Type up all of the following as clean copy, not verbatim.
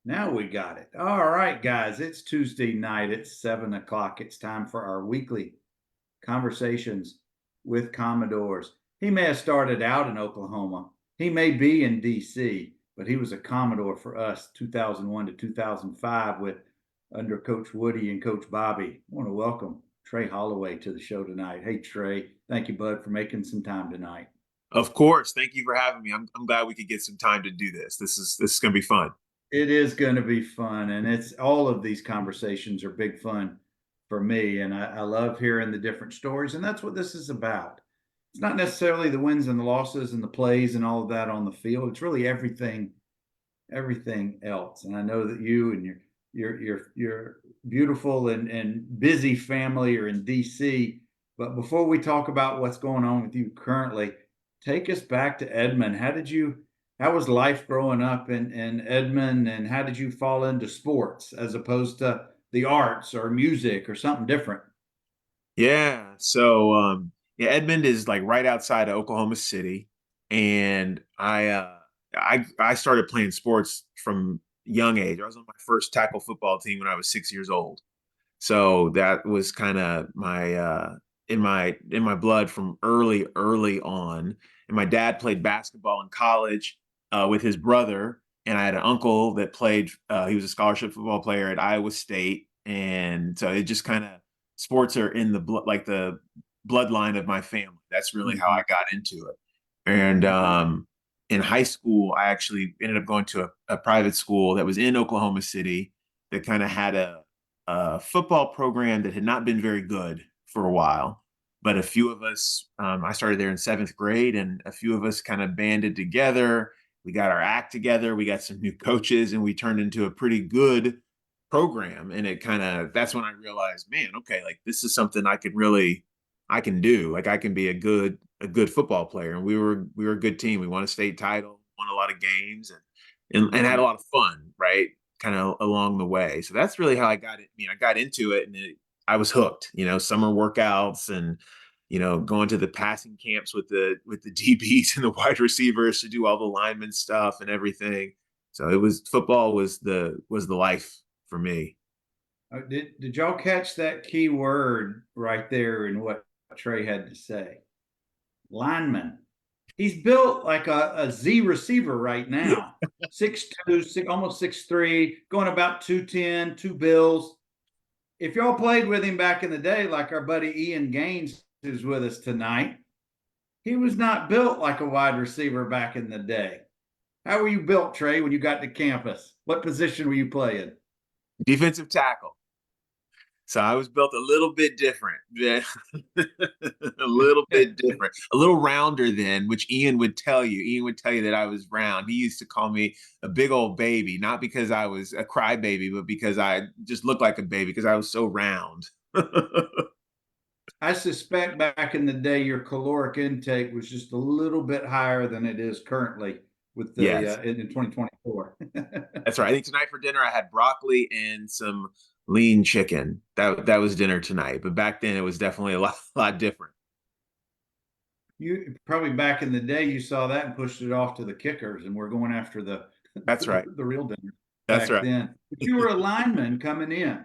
Now we got it. All right, guys. It's Tuesday night. It's 7 o'clock. It's time for our weekly conversations with Commodores. He may have started out in Oklahoma. He may be in DC, but he was a Commodore for us 2001 to 2005 with under Coach Woody and Coach Bobby. I want to welcome Trey Holloway to the show tonight. Hey, Trey. Thank you, bud, for making some time tonight. Of course. Thank you for having me. I'm glad we could get some time to do this. This is going to be fun. It is going to be fun, and it's all of these conversations are big fun for me, and I love hearing the different stories, and that's what this is about. It's not necessarily the wins and the losses and the plays and all of that on the field. It's really everything else. And I know that you and your beautiful and busy family are in DC. But before we talk about what's going on with you currently, take us back to Edmond. How was life growing up in Edmond, and how did you fall into sports as opposed to the arts or music or something different? Yeah. So Edmond is like right outside of Oklahoma City. And I started playing sports from young age. I was on my first tackle football team when I was 6 years old. So that was kind of my in my blood from early on. And my dad played basketball in college with his brother, and I had an uncle that played. He was a scholarship football player at Iowa State, and so it just kind of sports are in the like the bloodline of my family. That's really how Mm-hmm. I got into it. And in high school, I actually ended up going to a private school that was in Oklahoma City that kind of had a football program that had not been very good for a while. But a few of us, I started there in seventh grade, and a few of us kind of banded together. We got our act together. We got some new coaches, and we turned into a pretty good program. And it kind of, that's when I realized, man, okay, like this is something I can do. Like I can be a good football player. And we were a good team. We won a state title, won a lot of games, and had a lot of fun, right? Kind of along the way. So that's really how I got it. I got into it, and I was hooked. Summer workouts and going to the passing camps with the DBs and the wide receivers to do all the lineman stuff and everything. So it was football was the life for me. Did y'all catch that key word right there in what Trey had to say? Lineman. He's built like a Z receiver right now. 6'2", almost 6'3", going about 210, two bills. If y'all played with him back in the day, like our buddy Ian Gaines, who's with us tonight, he was not built like a wide receiver back in the day. How were you built, Trey, when you got to campus? What position were you playing? Defensive tackle. So I was built a little bit different. Yeah. A little bit different. A little rounder then, which Ian would tell you. Ian would tell you that I was round. He used to call me a big old baby, not because I was a crybaby, but because I just looked like a baby because I was so round. I suspect back in the day, your caloric intake was just a little bit higher than it is currently with the Yes, in 2024. that's right. I think tonight for dinner I had broccoli and some lean chicken. That was dinner tonight. But back then it was definitely a lot different. You probably back in the day you saw that and pushed it off to the kickers, and we're going after the That's right. the real dinner That's back right. then. But you were a lineman coming in.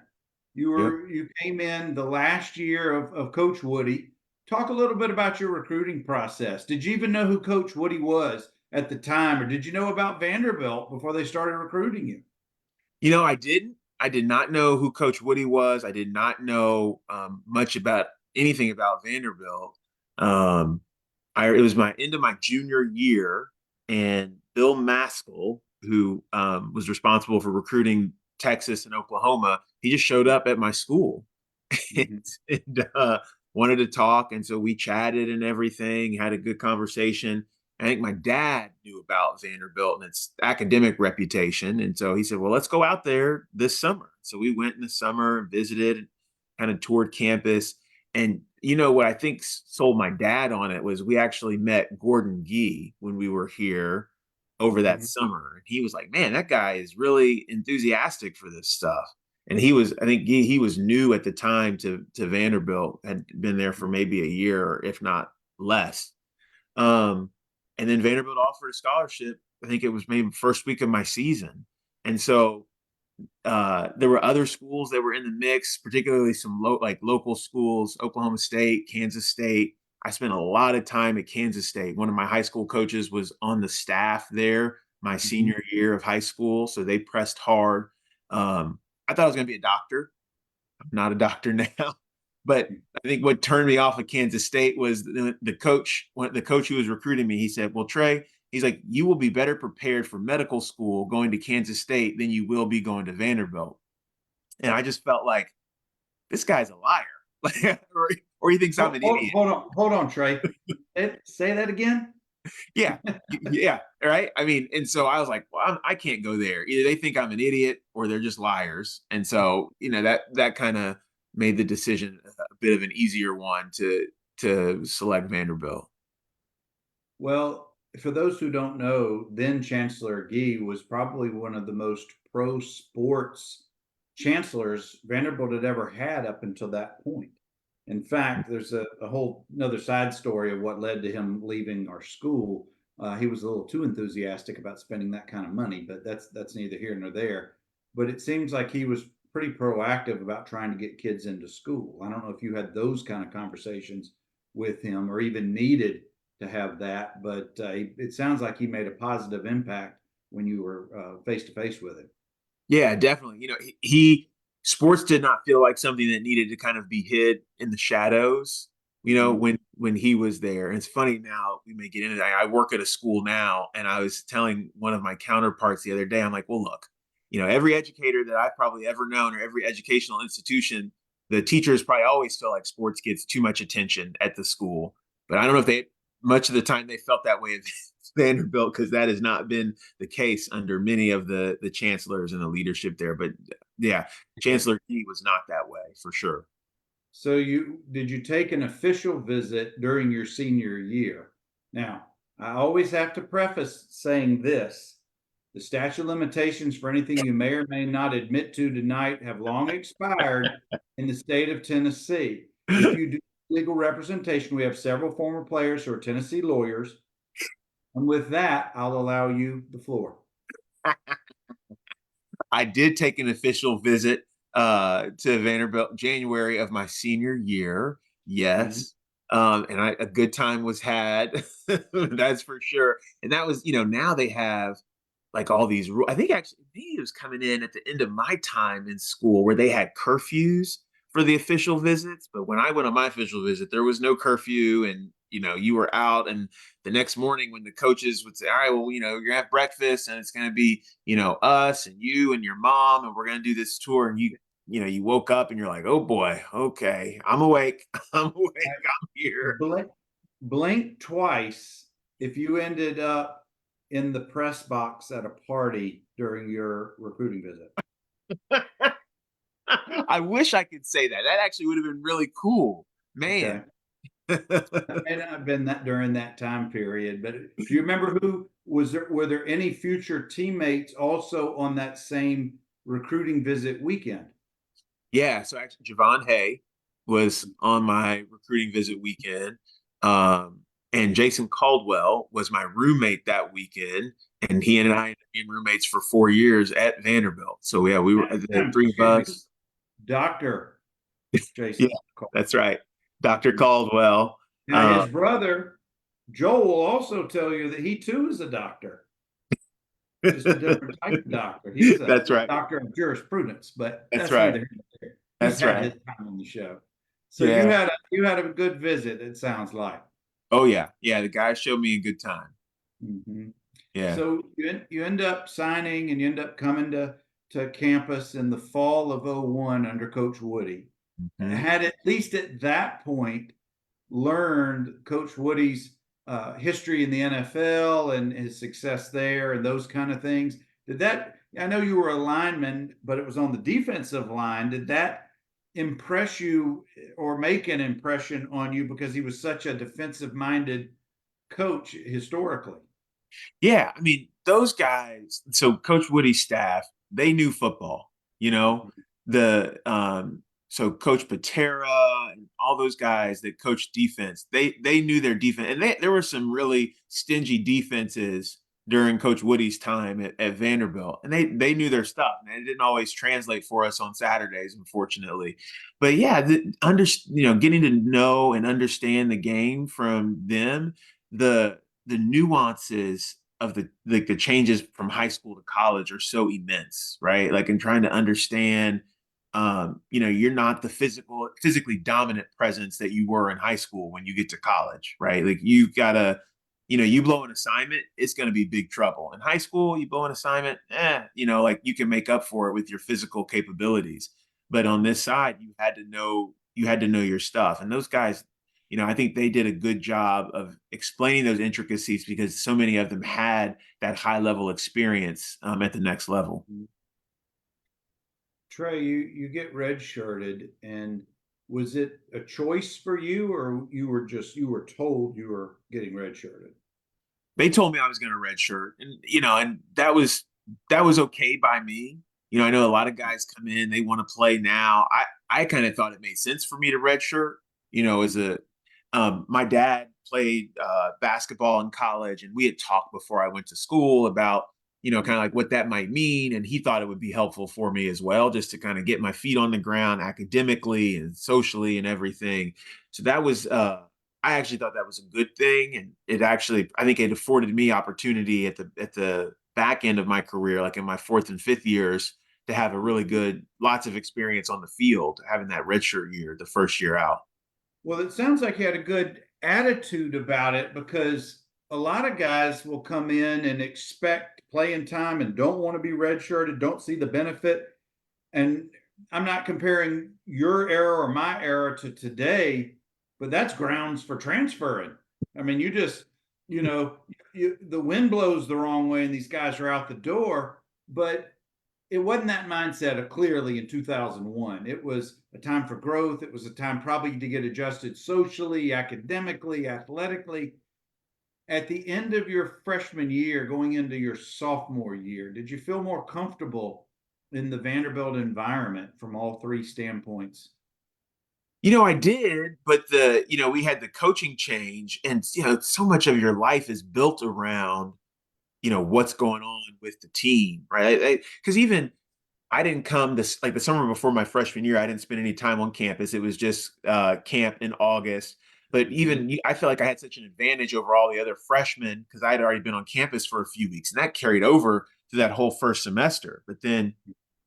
Yep. You came in the last year of Coach Woody. Talk a little bit about your recruiting process. Did you even know who Coach Woody was at the time, or did you know about Vanderbilt before they started recruiting you? I didn't. I did not know who Coach Woody was. I did not know much about anything about Vanderbilt. Um, it was my end of my junior year, and Bill Maskell, who was responsible for recruiting Texas and Oklahoma, he just showed up at my school and, Mm-hmm. and wanted to talk. And so we chatted and everything, had a good conversation. I think my dad knew about Vanderbilt and its academic reputation. And so he said, well, let's go out there this summer. So we went in the summer, visited, kind of toured campus. And what I think sold my dad on it was we actually met Gordon Gee when we were here over that Mm-hmm. summer. And he was like, man, that guy is really enthusiastic for this stuff. And he was, I think he was new at the time to Vanderbilt, had been there for maybe a year, if not less. Um, and then Vanderbilt offered a scholarship. I think it was maybe first week of my season. And so there were other schools that were in the mix, particularly some local schools, Oklahoma State, Kansas State. I spent a lot of time at Kansas State. One of my high school coaches was on the staff there my Mhm. senior year of high school, so they pressed hard. I thought I was going to be a doctor. I'm not a doctor now, but I think what turned me off of Kansas State was the coach. The coach who was recruiting me, he said, "Well, Trey, he's like, you will be better prepared for medical school going to Kansas State than you will be going to Vanderbilt." And I just felt like this guy's a liar, or he thinks I'm an idiot. Hold on, Trey. Say that again. Yeah, yeah, right. I mean, and so I was like, well, I can't go there. Either they think I'm an idiot, or they're just liars. And so, that kind of made the decision a bit of an easier one to select Vanderbilt. Well, for those who don't know, then Chancellor Gee was probably one of the most pro sports chancellors Vanderbilt had ever had up until that point. In fact, there's a whole another side story of what led to him leaving our school. He was a little too enthusiastic about spending that kind of money, but that's neither here nor there. But it seems like he was pretty proactive about trying to get kids into school. I don't know if you had those kind of conversations with him or even needed to have that, but it sounds like he made a positive impact when you were face to face with him. Yeah, definitely. He sports did not feel like something that needed to kind of be hid in the shadows, Mhm. when he was there. And it's funny now, we may get into that. I work at a school now, and I was telling one of my counterparts the other day, I'm like, well, look, every educator that I've probably ever known or every educational institution, the teachers probably always feel like sports gets too much attention at the school. But I don't know if they much of the time they felt that way at Vanderbilt, because that has not been the case under many of the chancellors and the leadership there. But yeah, Chancellor Key was not that way for sure. So you take an official visit during your senior year? Now, I always have to preface saying this. The statute of limitations for anything you may or may not admit to tonight have long expired in the state of Tennessee. If you do legal representation, we have several former players who are Tennessee lawyers. And with that, I'll allow you the floor. I did take an official visit to Vanderbilt January of my senior year. Mhm. Yes. And a good time was had. That's for sure. And that was, now they have like all these rules. I think actually maybe it was coming in at the end of my time in school where they had curfews for the official visits. But when I went on my official visit, there was no curfew, and you were out. And the next morning when the coaches would say, all right, well, you're gonna have breakfast and it's gonna be, us and you and your mom, and we're gonna do this tour. And you woke up and you're like, oh boy, okay, I'm awake. I'm awake, I'm here. Blink, blink twice if you ended up in the press box at a party during your recruiting visit. I wish I could say that. That actually would have been really cool, man. Okay. That may not have been that during that time period, but do you remember who was there? Were there any future teammates also on that same recruiting visit weekend? Yeah, so actually Javon Hay was on my recruiting visit weekend. And Jason Caldwell was my roommate that weekend. And he and I became roommates for 4 years at Vanderbilt. So yeah, we were the three of Excuse me, us. Dr. Yeah, Jason Cole. that's right. Dr. Caldwell. Now, his brother, Joel, will also tell you that he too is a doctor, just a different type of doctor. He's a That's right. doctor of jurisprudence, but That's that's right. neither here nor there. He's That's had right. his time on the show. So you Yeah. had a good visit, it sounds like. Oh yeah. Yeah. The guy showed me a good time. Hmm. Yeah. So you end up signing and you end up coming to campus in the fall of '01 under Coach Woody. Hmm. Had at least at that point learned Coach Woody's history in the NFL and his success there and those kind of things. Did that? I know you were a lineman, but it was on the defensive line. Did that impress you or make an impression on you because he was such a defensive minded coach historically? Yeah, I mean, those guys, so Coach Woody's staff, they knew football, you know, so Coach Patera and all those guys that coached defense, they knew their defense. And there were some really stingy defenses during Coach Woody's time at Vanderbilt, and they knew their stuff. And it didn't always translate for us on Saturdays, unfortunately. But yeah, getting to know and understand the game from them, the nuances of the changes from high school to college are so immense, right? Like in trying to understand, you're not the physically dominant presence that you were in high school when you get to college, right? Like you gotta you blow an assignment, it's going to be big trouble. In high school, you blow an assignment, like you can make up for it with your physical capabilities. But on this side, you had to know your stuff. And those guys, I think they did a good job of explaining those intricacies because so many of them had that high level experience at the next level. Trey, you get redshirted, and was it a choice for you, or you were told you were getting redshirted? They told me I was going to redshirt, and that was okay by me. I know a lot of guys come in, they want to play now. I kind of thought it made sense for me to redshirt. As a my dad played basketball in college, and we had talked before I went to school about kind of like what that might mean, and he thought it would be helpful for me as well, just to kind of get my feet on the ground academically and socially and everything. So that was I actually thought that was a good thing, and I think it afforded me opportunity at the back end of my career, like in my fourth and fifth years, to have a really good, lots of experience on the field, having that redshirt year, the first year out. Well, it sounds like you had a good attitude about it, because a lot of guys will come in and expect playing time and don't want to be redshirted, don't see the benefit. And I'm not comparing your era or my era to today, but that's grounds for transferring. I mean, you just, you know, the wind blows the wrong way and these guys are out the door. But it wasn't that mindset of clearly in 2001. It was a time for growth. It was a time probably to get adjusted socially, academically, athletically. At the end of your freshman year, going into your sophomore year, did you feel more comfortable in the Vanderbilt environment from all three standpoints? I did, but we had the coaching change, and so much of your life is built around, what's going on with the team, right? Because even I didn't come this like the summer before my freshman year. I didn't spend any time on campus. It was just camp in August. But even I feel like I had such an advantage over all the other freshmen because I had already been on campus for a few weeks, and that carried over to that whole first semester. But then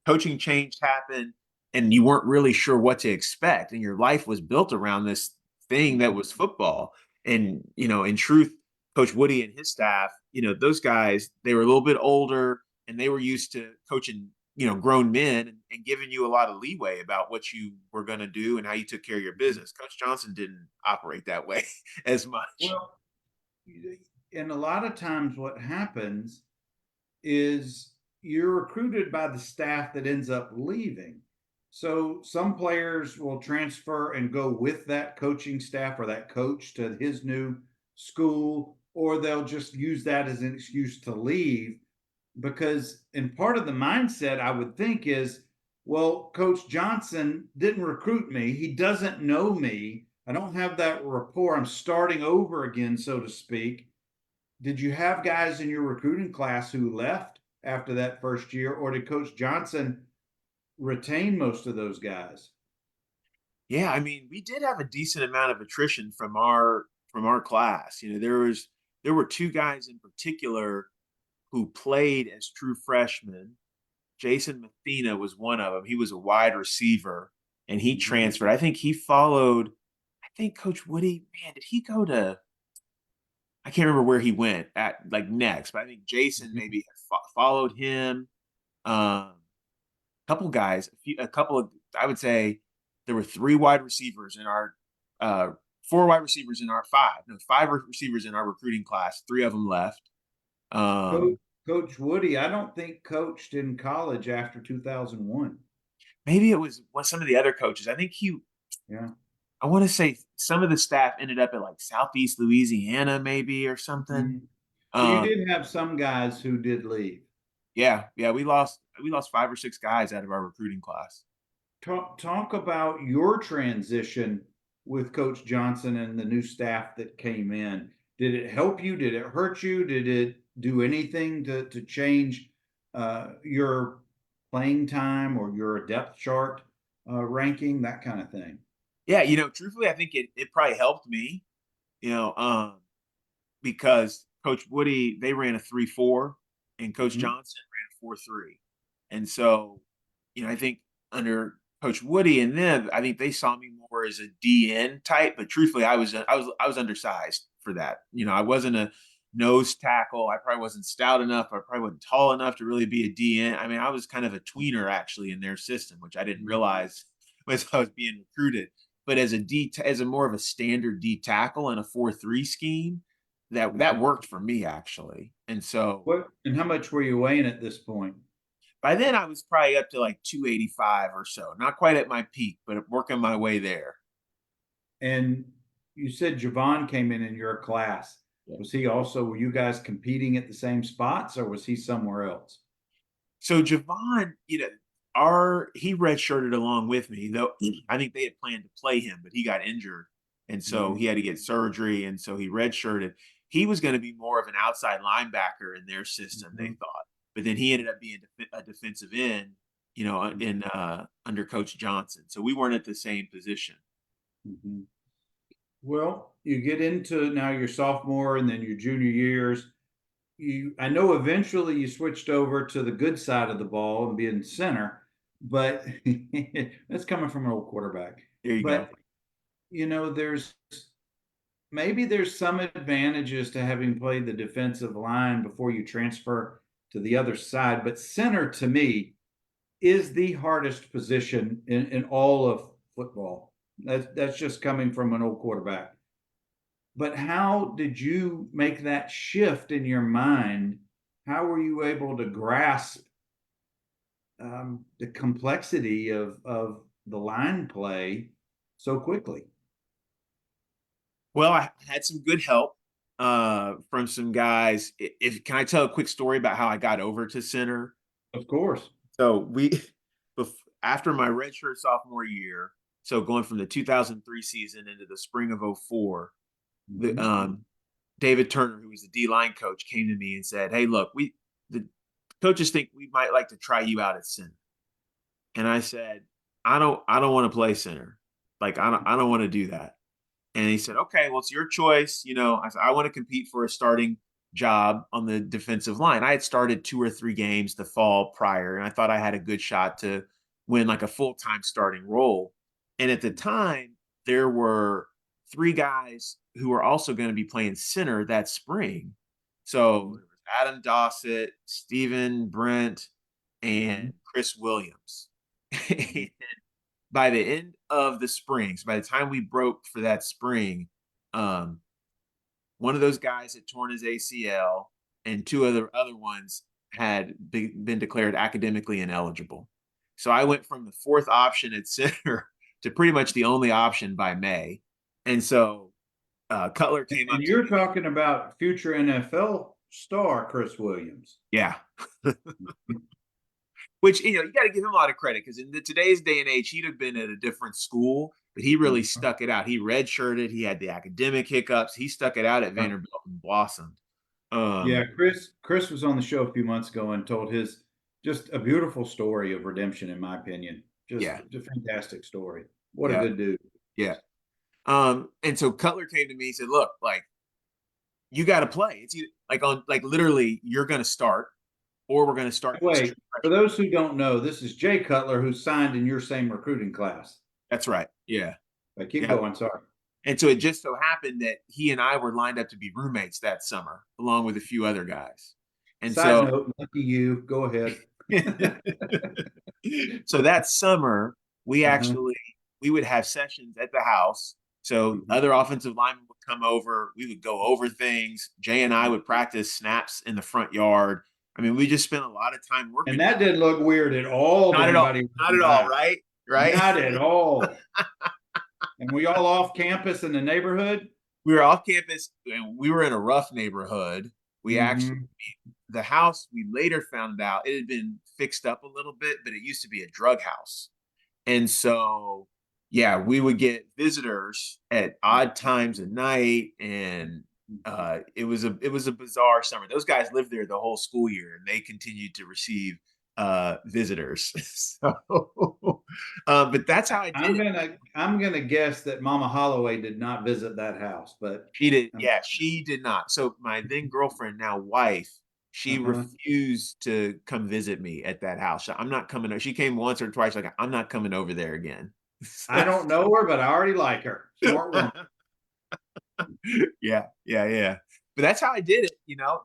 coaching change happened, and you weren't really sure what to expect, and your life was built around this thing that was football. And in truth, Coach Woody and his staff, those guys, they were a little bit older, and they were used to coaching grown men, and giving you a lot of leeway about what you were going to do and how you took care of your business. Coach Johnson didn't operate that way as much. Well, and a lot of times what happens is you're recruited by the staff that ends up leaving. So some players will transfer and go with that coaching staff or that coach to his new school, or they'll just use that as an excuse to leave. Because, and part of the mindset I would think is, well, Coach Johnson didn't recruit me. He doesn't know me. I don't have that rapport. I'm starting over again, so to speak. Did you have guys in your recruiting class who left after that first year, or did Coach Johnson retain most of those guys? Yeah, I mean, we did have a decent amount of attrition from our class. There were two guys in particular who played as true freshmen. Jason Mathena was one of them. He was a wide receiver, and he transferred. I think he followed. I think Coach Woody. Man, did he go to? I can't remember where he went at like next, but I think Jason maybe followed him. A couple guys, a couple of. I would say there were three wide receivers in our. Uh, Four wide receivers in our five receivers in our recruiting class. Three of them left. Coach, Um, Coach Woody, I don't think coached in college after 2001. Maybe it was some of the other coaches. I think Yeah. I want to say some of the staff ended up at like Southeast Louisiana, maybe or something. Mhm. So you Um, did have some guys who did leave. yeah, we lost five or six guys out of our recruiting class. Talk about your transition with Coach Johnson and the new staff that came in. Did it help you? Did it hurt you? Did it do anything to change your playing time or your depth chart ranking, that kind of thing? Yeah, truthfully, I think it probably helped me, you know, because Coach Woody, they ran a 3-4 and Coach Hmm. Johnson ran a 4-3. And so, I think under Coach Woody and them, I think they saw me more as a DN type, but truthfully, I was undersized for that. I wasn't a nose tackle. I probably wasn't stout enough. I probably wasn't tall enough to really be a DN. I mean, I was kind of a tweener actually in their system, which I didn't realize as I was being recruited. But as a more of a standard D tackle in a 4-3 scheme, that worked for me actually. And so What and how much were you weighing at this point? by then I was probably up to like 285 or so. Not quite at my peak, but working my way there. And you said Javon came in your class. Yeah. Was he also, were you guys competing at the same spots or was he somewhere else? So Javon, he redshirted along with me, though I think they had planned to play him, but he got injured. And so Mhm. he had to get surgery. And so he redshirted. He was going to be more of an outside linebacker in their system, they Mhm. thought. But then he ended up being a defensive end, in under Coach Johnson. So we weren't at the same position. Mhm. Well, you get into now your sophomore and then your junior years. I know eventually you switched over to the good side of the ball and being center, but that's coming from an old quarterback. There you go. But there's maybe there's some advantages to having played the defensive line before you transfer to the other side. But center to me is the hardest position in all of football. That's just coming from an old quarterback. But how did you make that shift in your mind? How were you able to grasp the complexity of the line play so quickly? Well, I had some good help from some guys. If can I tell a quick story about how I got over to center? Of course. So after my redshirt sophomore year, so going from the 2003 season into the spring of '04, the Mhm. David Turner, who was the D line coach, came to me and said, "Hey, look, the coaches think we might like to try you out at center." And I said, "I don't want to play center. Like I don't want to do that." And he said, "Okay, well, it's your choice." I said, "I want to compete for a starting job on the defensive line." I had started 2 or 3 games the fall prior, and I thought I had a good shot to win like a full-time starting role. And at the time, there were 3 guys who were also going to be playing center that spring. So it was Adam Dossett, Stephen Brent, and Mhm. Chris Williams. Mhm. By the end of the spring, so by the time we broke for that spring, um, one of those guys had torn his ACL, and 2 other ones had been declared academically ineligible. So I went from the fourth option at center to pretty much the only option by May. And so Cutler came And up to you're me. talking about future NFL star Chris Williams. Yeah. Which you got to give him a lot of credit because in today's day and age, he'd have been at a different school, but he really Mhm. stuck it out. He redshirted. He had the academic hiccups. He stuck it out at Vanderbilt and blossomed. Yeah, Um, Chris was on the show a few months ago and told his just a beautiful story of redemption, in my opinion. Just yeah, a fantastic story. What a yeah, good dude. yeah. And so Cutler came to me and said, "Look, like you got to play. It's either, like literally you're going to start, or we're going to start these Wait, true for freshmen." those who don't know, this is Jay Cutler who signed in your same recruiting class. That's right. Yeah, Keep yeah. going. Sorry. And so it just so happened that he and I were lined up to be roommates that summer, along with a few other guys. And Side so note, lucky you. Go ahead. so that summer, we Uh-huh. actually we would have sessions at the house. So Mhm. other offensive linemen would come over. We would go over things. Jay and I would practice snaps in the front yard. I mean, we just spent a lot of time And working that together. didn't look weird at all to Not at all. anybody Not walking at all. by. Right. Right. Not at all. And we all off campus in the neighborhood? We were off campus and we were in a rough neighborhood. We actually Hmm. the house we later found out it had been fixed up a little bit, but it used to be a drug house. And so, yeah, we would get visitors at odd times at night, and it was a bizarre summer. Those guys lived there the whole school year, and they continued to receive visitors. So, but that's how I did it. I'm gonna guess that Mama Holloway did not visit that house, but She did, um, yeah, she did not. So my then girlfriend, now wife, she uh-huh. refused to come visit me at that house. I'm not coming. She came once or twice, like I'm not coming over there again. I don't know her, but I already like her. Smart woman. Yeah, yeah, yeah. But that's how I did it.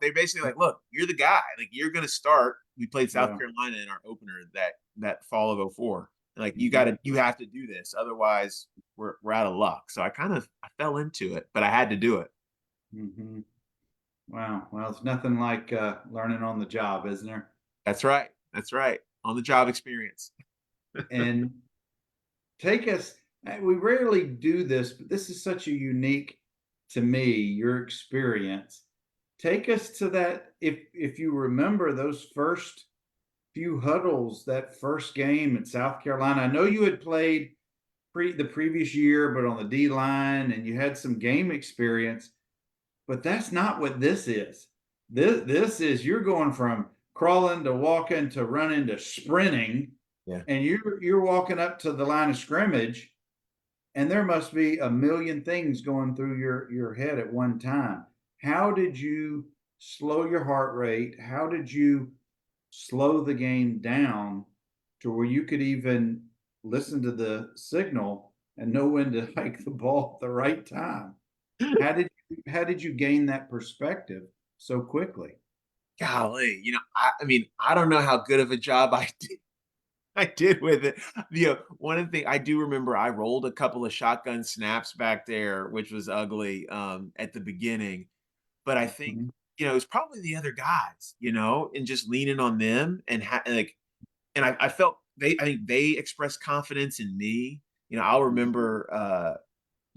They basically like, look, you're the guy. Like you're gonna start. We played South Yeah. Carolina in our opener that fall of '04. Like Mhm. you have to do this, otherwise we're out of luck. So I fell into it, but I had to do it. Mhm. Wow. Well, it's nothing like learning on the job, isn't there? That's right. That's right. On the job experience. And take us. We rarely do this, but this is such a unique to me. Your experience. Take us to that. If you remember those first few huddles, that first game in South Carolina. I know you had played the previous year, but on the D line, and you had some game experience. But that's not what this is. This is you're going from crawling to walking to running to sprinting, Yeah. and you're walking up to the line of scrimmage, and there must be a million things going through your head at one time. How did you slow your heart rate? How did you slow the game down to where you could even listen to the signal and know when to hike the ball at the right time? How did you gain that perspective so quickly? Golly, I mean, I don't know how good of a job I did with it. One of the things I do remember, I rolled a couple of shotgun snaps back there, which was ugly at the beginning. But I think Mhm. it was probably the other guys, and just leaning on them and I felt I think they expressed confidence in me. I'll remember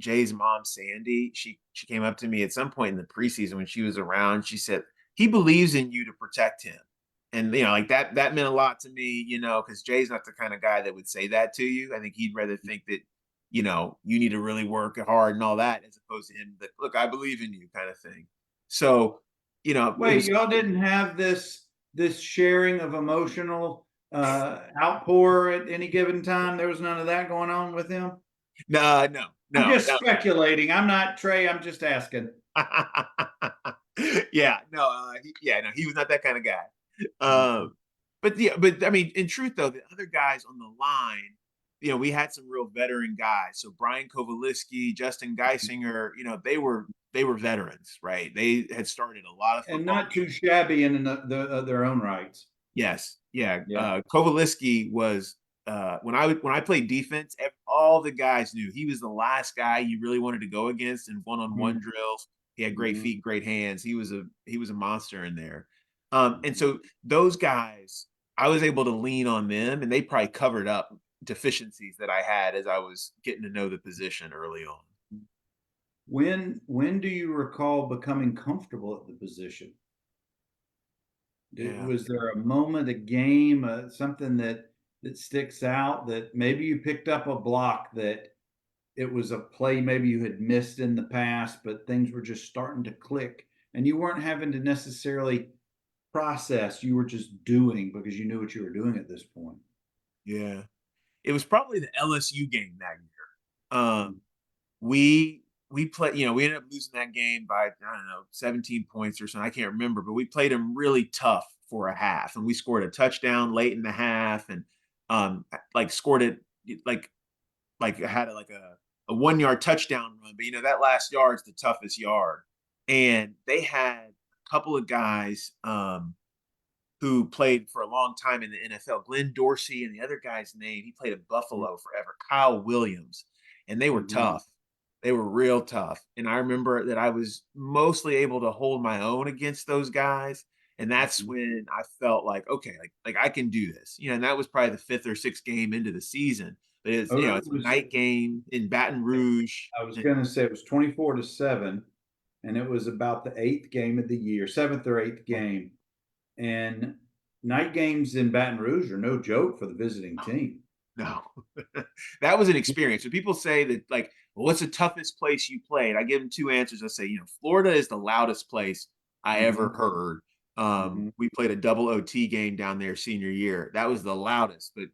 Jay's mom, Sandy. She came up to me at some point in the preseason when she was around. She said, "He believes in you to protect him." And like that meant a lot to me, because Jay's not the kind of guy that would say that to you. I think he'd rather think that, you need to really work hard and all that, as opposed to him that, look, I believe in you kind of thing. So, it Wait, was y'all didn't have this sharing of emotional outpour at any given time? There was none of that going on with him? no, no, I'm no, just speculating. I'm not Trey. I'm just asking. yeah, no, yeah, no, he was not that kind of guy. Mhm. But yeah, but I mean, in truth, though, the other guys on the line, we had some real veteran guys. So Brian Kovaliski, Justin Geisinger, they were veterans, right? They had started a lot of And football not too games. shabby in their own rights. Yes, yeah. Yeah. Kovaliski was when I played defense, all the guys knew he was the last guy you really wanted to go against in one-on-one Mhm. drills. He had great Mhm. feet, great hands. He was a monster in there. And Mhm. so those guys, I was able to lean on them, and they probably covered up deficiencies that I had as I was getting to know the position early on. When do you recall becoming comfortable at the position? Yeah. Was there a moment, a game, something that sticks out that maybe you picked up a block that it was a play maybe you had missed in the past, but things were just starting to click and you weren't having to necessarily process, you were just doing because you knew what you were doing at this point. Yeah. It was probably the LSU game that year. Mm-hmm. We played, we ended up losing that game by, I don't know, 17 points or something. I can't remember, but we played them really tough for a half, and we scored a touchdown late in the half, and like scored it like had a 1 yard touchdown run, but that last yard's the toughest yard. And they had a couple of guys who played for a long time in the NFL. Glenn Dorsey, and the other guy's name, he played at Buffalo forever, Kyle Williams. And they were Mm-hmm. tough. They were real tough. And I remember that I was mostly able to hold my own against those guys. And that's Mm-hmm. when I felt like, okay, like I can do this. And that was probably the fifth or sixth game into the season. But it's, Oh, it's a night game in Baton Rouge. I was going to say it was 24-7, and it was about the eighth game of the year, seventh or eighth game. And night games in Baton Rouge are no joke for the visiting team. No, that was an experience. When people say that, like, well, what's the toughest place you played? I give them two answers. I say, Florida is the loudest place I ever Hmm. heard. Hmm. We played a double OT game down there senior year. That was the loudest, but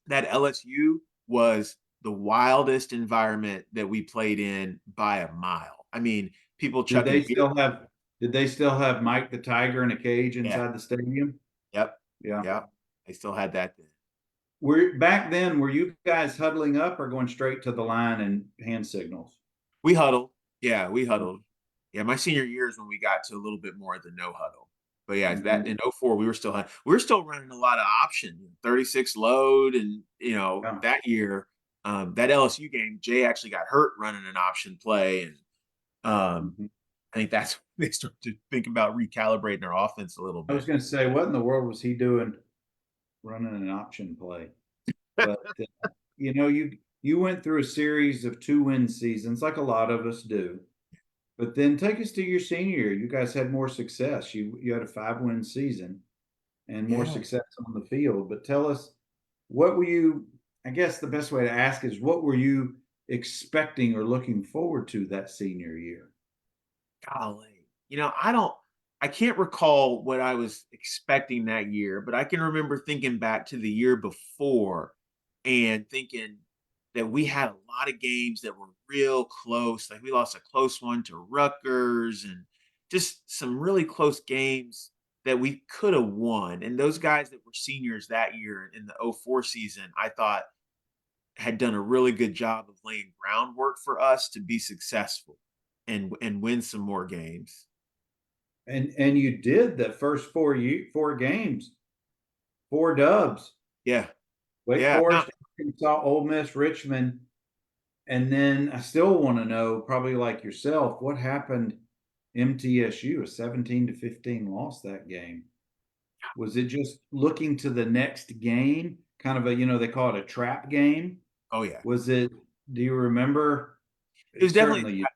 that LSU was the wildest environment that we played in by a mile. I mean, people Did they chucking beer. still have did they still have Mike the Tiger in a cage Yeah. inside the stadium? Yep. Yeah. Yep. I still had that then. Back then, were you guys huddling up or going straight to the line and hand signals? We huddled. Yeah, we huddled. Yeah, my senior year is when we got to a little bit more of the no huddle. But yeah, that Hmm. in '04 we were still running a lot of option, 36 load, and Yeah. that year, that LSU game, Jay actually got hurt running an option play, and Hmm. I think that's when they started to think about recalibrating their offense a little I was bit. going to say, what in the world was he doing running an option play? But you went through a series of 2-win seasons, like a lot of us do. But then take us to your senior year. You guys had more success. You had a 5-win season and more Yeah. success on the field. But tell us, what were you? I guess the best way to ask is, what were you expecting or looking forward to that senior year? Golly. I can't recall what I was expecting that year, but I can remember thinking back to the year before and thinking that we had a lot of games that were real close. Like we lost a close one to Rutgers and just some really close games that we could have won. And those guys that were seniors that year in the '04 season, I thought had done a really good job of laying groundwork for us to be successful and win some more games. And you did the first 4 games, 4 dubs. Yeah. Wake Yeah. No, Forest, Arkansas, Ole Miss, Richmond. And then I still want to know, probably like yourself, what happened MTSU, a 17-15 loss that game. Was it just looking to the next game? Kind of they call it a trap game. oh yeah. Was it, do you remember? It was definitely Certainly you.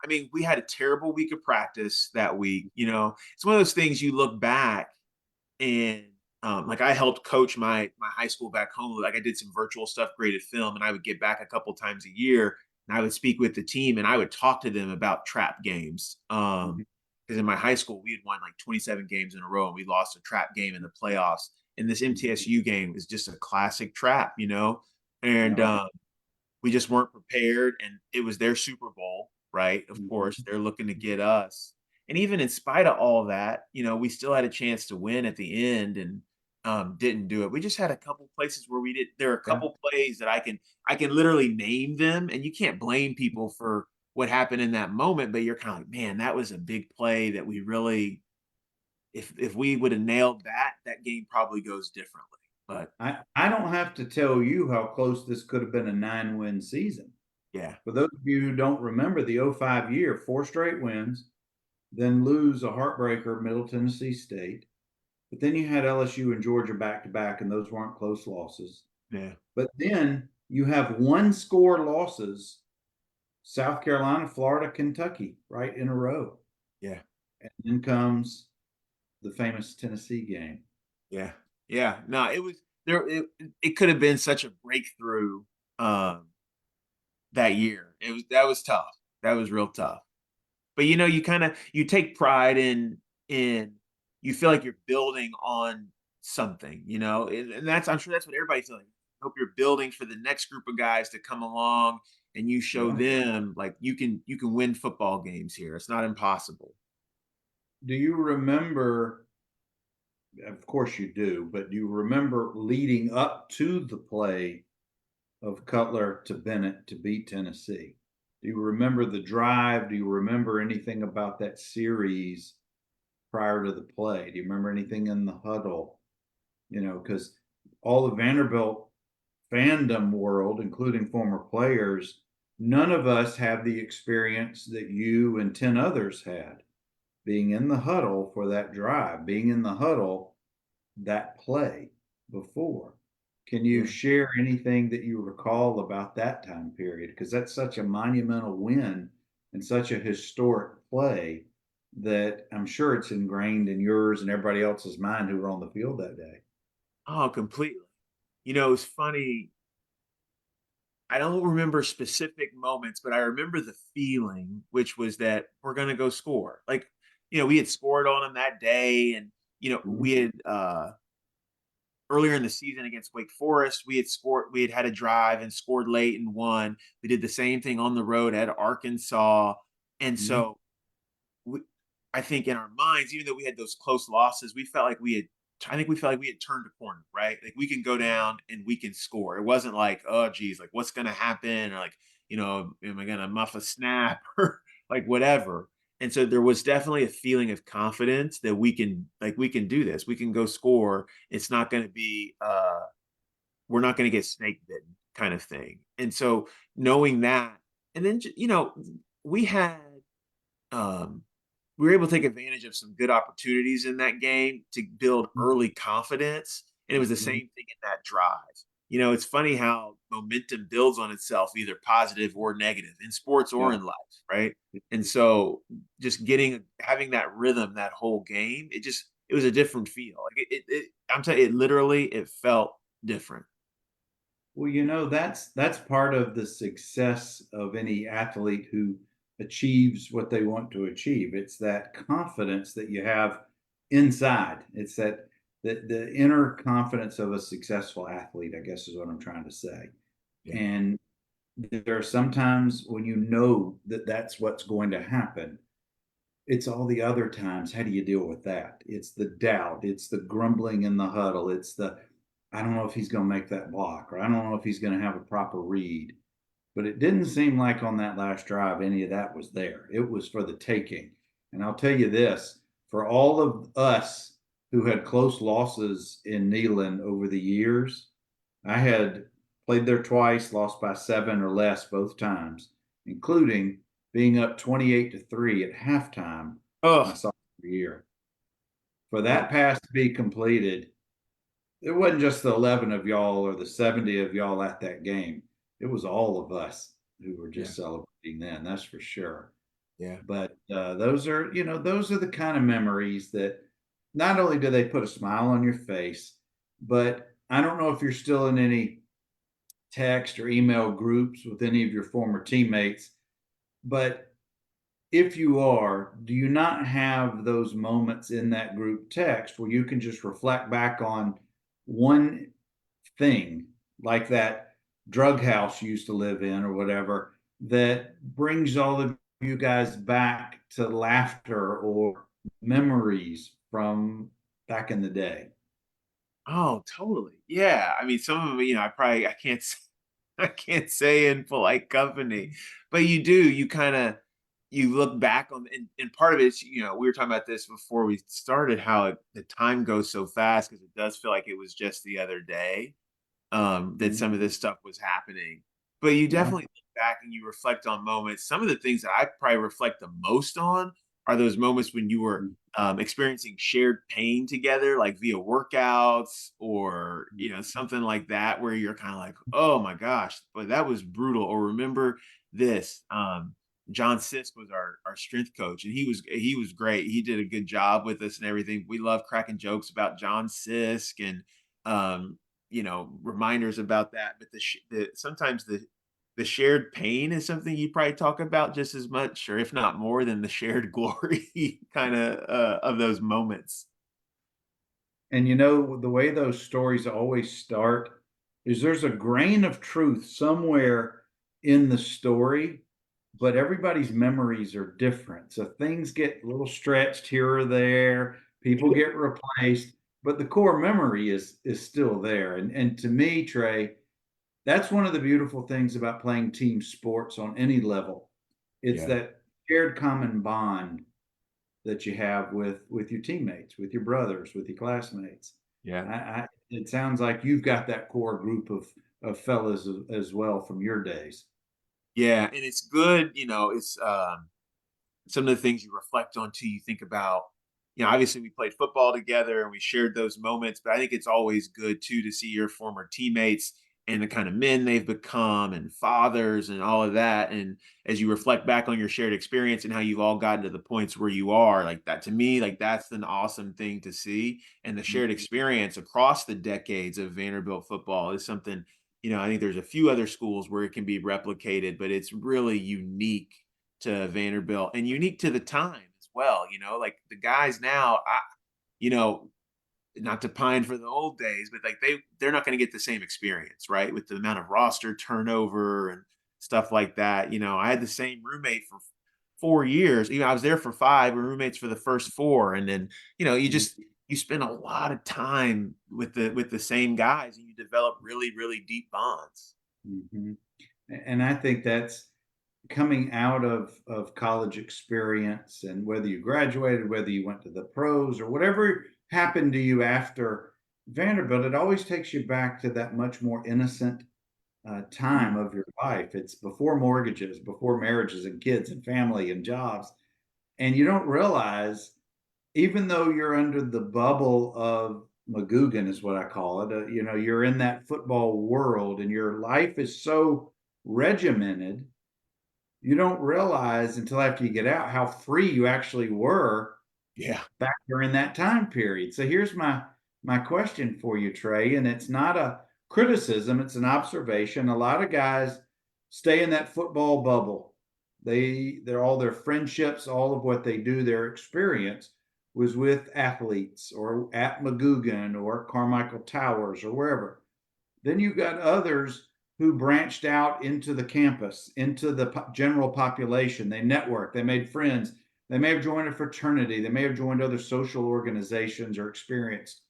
I mean, we had a terrible week of practice that week. It's one of those things you look back and like I helped coach my high school back home. Like I did some virtual stuff, graded film, and I would get back a couple times a year and I would speak with the team and I would talk to them about trap games. Mhm. Because in my high school, we had won like 27 games in a row and we lost a trap game in the playoffs. And this MTSU game is just a classic trap. And Yeah. we just weren't prepared, and it was their Super Bowl, right? Of course, Mhm. they're looking to get us. And even in spite of all that, we still had a chance to win at the end and didn't do it. We just had a couple places where we did. There are a Yeah. couple plays that I can literally name them, and you can't blame people for what happened in that moment. But you're kind of like, man, that was a big play that we really, if we would have nailed that, that game probably goes differently. But I don't have to tell you how close this could have been a 9-win season. yeah, For those of you who don't remember the '05 year, 4 straight wins, then lose a heartbreaker, Middle Tennessee State. But then you had LSU and Georgia back to back, and those weren't close losses. yeah, But then you have 1-score losses, South Carolina, Florida, Kentucky, right in a row. yeah. And then comes the famous Tennessee game. Yeah. Yeah. No, it was there. It could have been such a breakthrough um, that year. That was tough. That was real tough. But you take pride in you feel like you're building on something, and that's I'm sure that's what everybody's feeling. I hope you're building for the next group of guys to come along and you show Yeah. them like you can win football games here. It's not impossible. Do you remember? Of course you do, but do you remember leading up to the play of Cutler to Bennett to beat Tennessee? Do you remember the drive? Do you remember anything about that series prior to the play? Do you remember anything in the huddle? Because all the Vanderbilt fandom world, including former players, none of us have the experience that you and 10 others had being in the huddle for that drive, being in the huddle that play before. Can you Yeah. share anything that you recall about that time period? Because that's such a monumental win and such a historic play that I'm sure it's ingrained in yours and everybody else's mind who were on the field that day. Oh, completely. It's funny. I don't remember specific moments, but I remember the feeling, which was that we're going to go score. Like, we had scored on them that day, and we Mhm. had earlier in the season against Wake Forest, we had had a drive and scored late and won. We did the same thing on the road at Arkansas, and Mhm. so we, I think in our minds, even though we had those close losses, we felt like we had. I think we felt like we had turned a corner, right? Like we can go down and we can score. It wasn't like, oh, geez, like what's going to happen, or like, am I going to muff a snap or like whatever. And so there was definitely a feeling of confidence that we can do this. We can go score. It's not going to be we're not going to get snake bitten kind of thing. And so knowing that, and then we had um, we were able to take advantage of some good opportunities in that game to build early confidence. And it was the Mhm. same thing in that drive. It's funny how momentum builds on itself, either positive or negative, in sports or Yeah. in life, right? And so just having that rhythm that whole game, it was a different feel. Like I'm telling you, it felt different. Well, that's part of the success of any athlete who achieves what they want to achieve. It's that confidence that you have inside. It's that the inner confidence of a successful athlete, I guess is what I'm trying to say. Yeah. And there are sometimes when you know that that's what's going to happen, it's all the other times. How do you deal with that? It's the doubt. It's the grumbling in the huddle. It's the, I don't know if he's going to make that block, or I don't know if he's going to have a proper read. But it didn't seem like on that last drive any of that was there. It was for the taking. And I'll tell you this, for all of us who had close losses in Neyland over the years, I had played there twice, lost by 7 or less both times, including being up 28-3 at halftime my Oh, sophomore year. For oh, that pass to be completed, it wasn't just the 11 of y'all or the 70 of y'all at that game. It was all of us who were yeah, just celebrating then, that's for sure. yeah, But those are the kind of memories that not only do they put a smile on your face, but I don't know if you're still in any text or email groups with any of your former teammates, but if you are, do you not have those moments in that group text where you can just reflect back on one thing, like that drug house you used to live in or whatever, that brings all of you guys back to laughter or memories from back in the day? oh, totally. Yeah. I mean, some of them, I can't, I can't say in polite company, but you kind of, you look back on, and part of it is, we were talking about this before we started, how the time goes so fast because it does feel like it was just the other day that Mhm. some of this stuff was happening. But you Yeah. definitely look back and you reflect on moments. Some of the things that I probably reflect the most on are those moments when you were experiencing shared pain together, like via workouts or something like that, where you're kind of like, oh my gosh, but that was brutal. Or remember this. John Sisk was our strength coach, and he was great. He did a good job with us and everything. We love cracking jokes about John Sisk and um, reminders about that. But sometimes the shared pain is something you probably talk about just as much, or if not more, than the shared glory kind of those moments. And the way those stories always start is there's a grain of truth somewhere in the story, but everybody's memories are different. So things get a little stretched here or there, people get replaced, but the core memory is still there. And to me, Trey, that's one of the beautiful things about playing team sports on any level. It's Yeah, that shared common bond that you have with your teammates, with your brothers, with your classmates. yeah, It sounds like you've got that core group of fellas as well from your days. yeah, and it's good. It's some of the things you reflect on too. You think about, obviously we played football together and we shared those moments, but I think it's always good too to see your former teammates and the kind of men they've become and fathers and all of that. And as you reflect back on your shared experience and how you've all gotten to the points where you are, like that, to me, like that's an awesome thing to see. And the shared experience across the decades of Vanderbilt football is something, I think there's a few other schools where it can be replicated, but it's really unique to Vanderbilt and unique to the time as well. Like the guys now, you know, not to pine for the old days, but like they're not going to get the same experience, right? With the amount of roster turnover and stuff like that. I had the same roommate for 4 years. I was there for 5. We were roommates for the first 4, and then you spend a lot of time with the same guys, and you develop really really deep bonds. Mhm. And I think that's coming out of college experience, and whether you graduated, whether you went to the pros or whatever happened to you after Vanderbilt, it always takes you back to that much more innocent time of your life. It's before mortgages, before marriages and kids and family and jobs. And you don't realize, even though you're under the bubble of McGugan, is what I call it, you're in that football world and your life is so regimented, you don't realize until after you get out how free you actually were Yeah. back during that time period. So here's my question for you, Trey, and it's not a criticism, it's an observation. A lot of guys stay in that football bubble. They're all their friendships, all of what they do, their experience was with athletes or at McGugan or Carmichael Towers or wherever. Then you've got others who branched out into the campus, into the general population. They networked, they made friends, they may have joined a fraternity, they may have joined other social organizations or experienced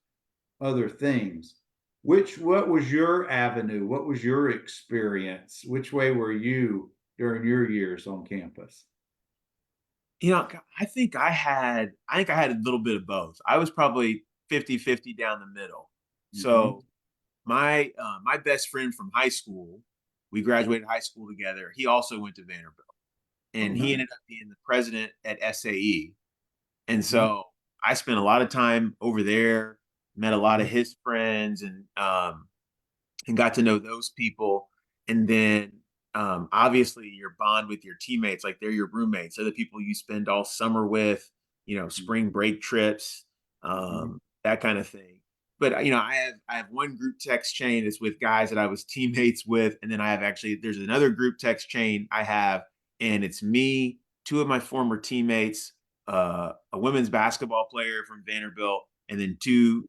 other things. What was your avenue? What was your experience? Which way were you during your years on campus? I think I had a little bit of both. I was probably 50-50 down the middle. Mm-hmm. So my best friend from high school, we graduated high school together. He also went to Vanderbilt, Oh, and he nice. ended up being the president at SAE. And Mm-hmm. so I spent a lot of time over there, met a lot of his friends, and got to know those people. And then obviously your bond with your teammates, like they're your roommates, they're the people you spend all summer with, spring break trips, Mm-hmm. that kind of thing. But I have one group text chain that's with guys that I was teammates with, and then there's another group text chain I have, and it's me, 2 of my former teammates, a women's basketball player from Vanderbilt, and then two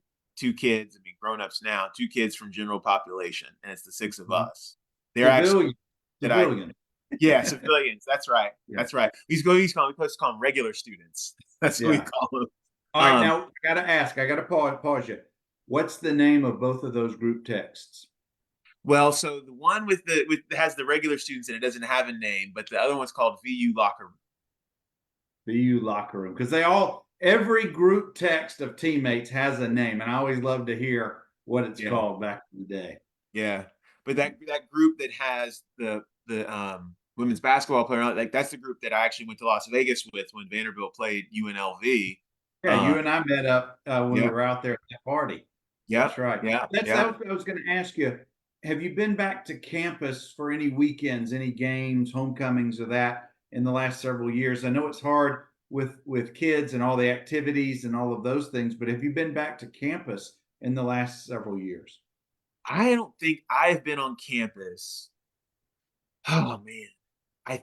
kids, I mean, grown-ups now, 2 kids from general population, and it's the 6 of Mm-hmm. us. They're actually Civilian, that I civilian. Yeah, civilians. That's right. Yeah, That's right. We supposed to call them regular students. That's what we yeah. call them. All right, Um, now I gotta ask, I gotta pause you. What's the name of both of those group texts? well, so the one with has the regular students and it doesn't have a name, but the other one's called VU Locker Room. BU locker room, because every group text of teammates has a name, and I always love to hear what it's Yeah. called back in the day. Yeah. But that group that has the women's basketball player on it, like that's the group that I actually went to Las Vegas with when Vanderbilt played UNLV. Yeah, Uh, you and I met up when we yeah, were out there at that party. yeah, That's right. yeah, That yeah. was what I was going to ask you. Have you been back to campus for any weekends, any games, homecomings, or that in the last several years? I know it's hard with kids and all the activities and all of those things, but have you been back to campus in the last several years? I don't think I've been on campus. Oh man. I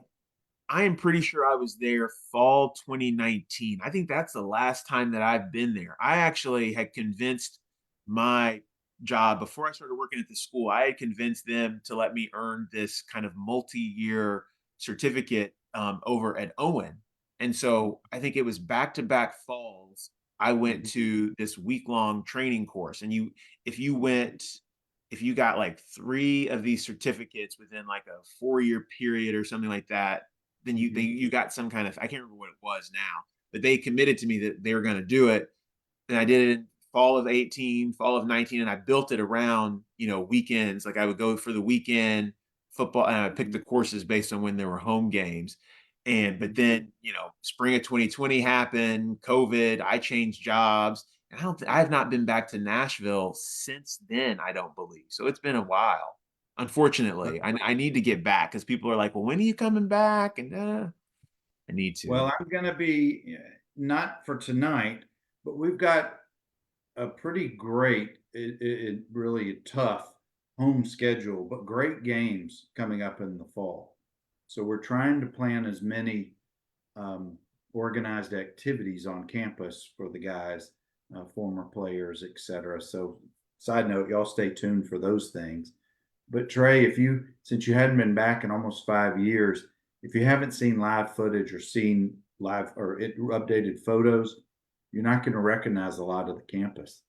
I am pretty sure I was there fall 2019. I think that's the last time that I've been there. I actually had convinced my job before I started working at the school. I had convinced them to let me earn this kind of multi-year certificate over at Owen. And so I think it was back-to-back falls. I went Mhm. to this week-long training course, and if you went, if you got like 3 of these certificates within like a 4-year period or something like that, then Mhm. you got some kind of, I can't remember what it was now, but they committed to me that they were going to do it, and I did it in fall of 18, fall of 19, and I built it around weekends. Like I would go for the weekend football, and I picked the courses based on when there were home games. And but Mhm. then spring of 2020 happened, COVID. I changed jobs, and I have not been back to Nashville since then. I don't believe so. It's been a while. Unfortunately, I need to get back because people are like, "Well, when are you coming back?" And I need to. Well, I'm going to be not for tonight, but we've got a pretty great, really tough home schedule, but great games coming up in the fall. So we're trying to plan as many um, organized activities on campus for the guys, former players, etc. So, side note, y'all stay tuned for those things. But Trey, if you since you hadn't been back in almost 5 years, if you haven't seen live footage or seen live or updated photos, you're not going to recognize a lot of the campus.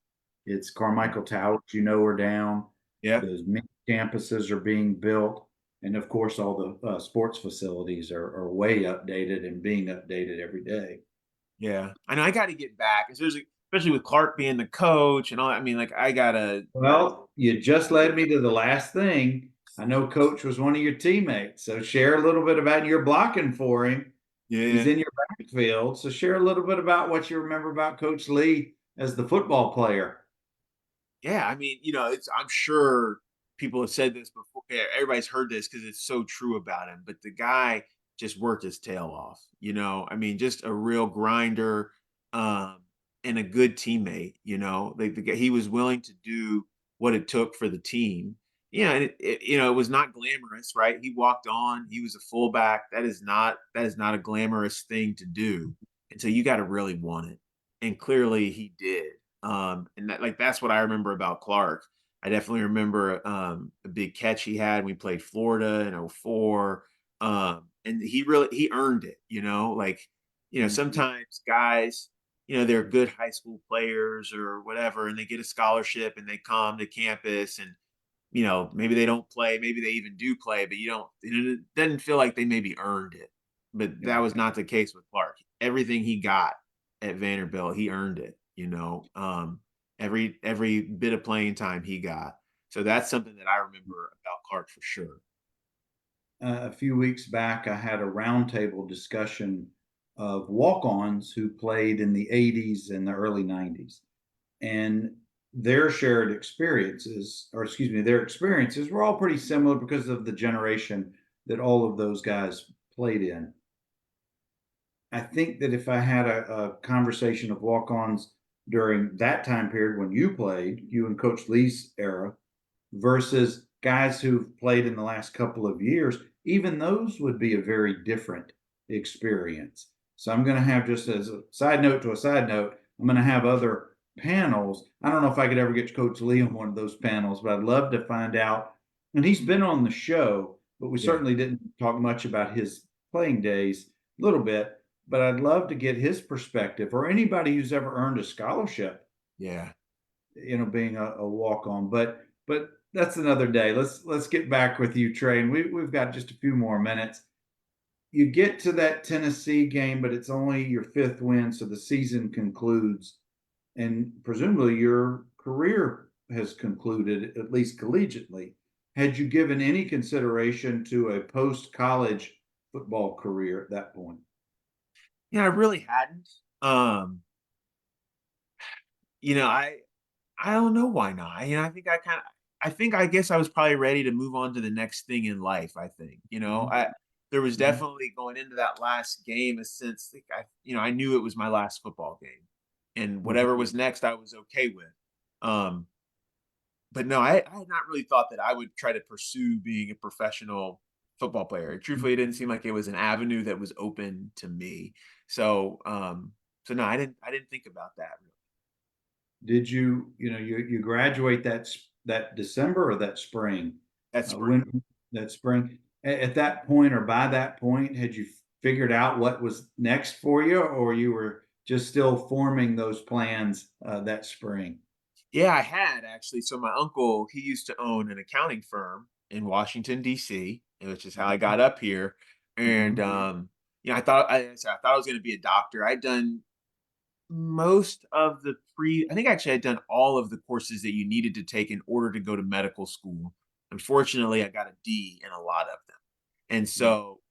It's Carmichael Towers, are down. Yeah. Those many campuses are being built, and of course, all the sports facilities are way updated and being updated every day. Yeah. I know I got to get back, especially with Clark being the coach and all. I mean, like I gotta. Well, you just led me to the last thing. I know Coach was one of your teammates, so share a little bit about your blocking for him. He's Yeah. in your backfield, so share a little bit about what you remember about Coach Lee as the football player. Yeah, I mean, I'm sure people have said this before. Yeah, everybody's heard this because it's so true about him. But the guy just worked his tail off. I mean, just a real grinder, um, and a good teammate. Like he was willing to do what it took for the team. And it was not glamorous, right? He walked on. He was a fullback. That is not a glamorous thing to do. And so you got to really want it, and clearly he did. And that's what I remember about Clark. I definitely remember a big catch he had when we played Florida in '04. And he earned it, Mhm. sometimes guys, they're good high school players or whatever, and they get a scholarship and they come to campus and maybe they don't play, maybe they even do play, but it doesn't feel like they maybe earned it. But that Yeah. was not the case with Clark. Everything he got at Vanderbilt, he earned it, every bit of playing time he got. So that's something that I remember about Clark for sure. A few weeks back, I had a roundtable discussion of walk-ons who played in the '80s and the early '90s, and their shared experiences, or excuse me, their experiences were all pretty similar because of the generation that all of those guys played in. I think that if I had a conversation of walk-ons during that time period when you played, you and Coach Lee's era, versus guys who've played in the last couple of years, even those would be a very different experience. So I'm going to have, just as a side note to a side note, I'm going to have other panels. I don't know if I could ever get Coach Lee on one of those panels, but I'd love to find out. And he's been on the show, but we Yeah. certainly didn't talk much about his playing days, a little bit. But I'd love to get his perspective, or anybody who's ever earned a scholarship, Yeah. being a walk on. But that's another day. Let's get back with you, Trey. And we've got just a few more minutes. You get to that Tennessee game, but it's only your fifth win, so the season concludes, and presumably your career has concluded, at least collegiately. Had you given any consideration to a post college football career at that point? Yeah, I really hadn't. Um, I don't know why not. I guess I was probably ready to move on to the next thing in life. I think, Mhm. there was Mhm. definitely going into that last game a sense like I knew it was my last football game, and whatever Mhm. was next, I was okay with. Um, but no, I had not really thought that I would try to pursue being a professional football player. Truthfully, it didn't seem like it was an avenue that was open to me. So no, I didn't think about that. Did you graduate that December or that spring? That spring. When that spring? At that point or by that point, had you figured out what was next for you, or you were just still forming those plans that spring? Yeah, I had actually. So my uncle, he used to own an accounting firm in Washington D.C., which is how I got up here. And Mhm. I thought I was going to be a doctor. I'd done most of I think actually I'd done all of the courses that you needed to take in order to go to medical school. Unfortunately, I got a D in a lot of them, and Mm. so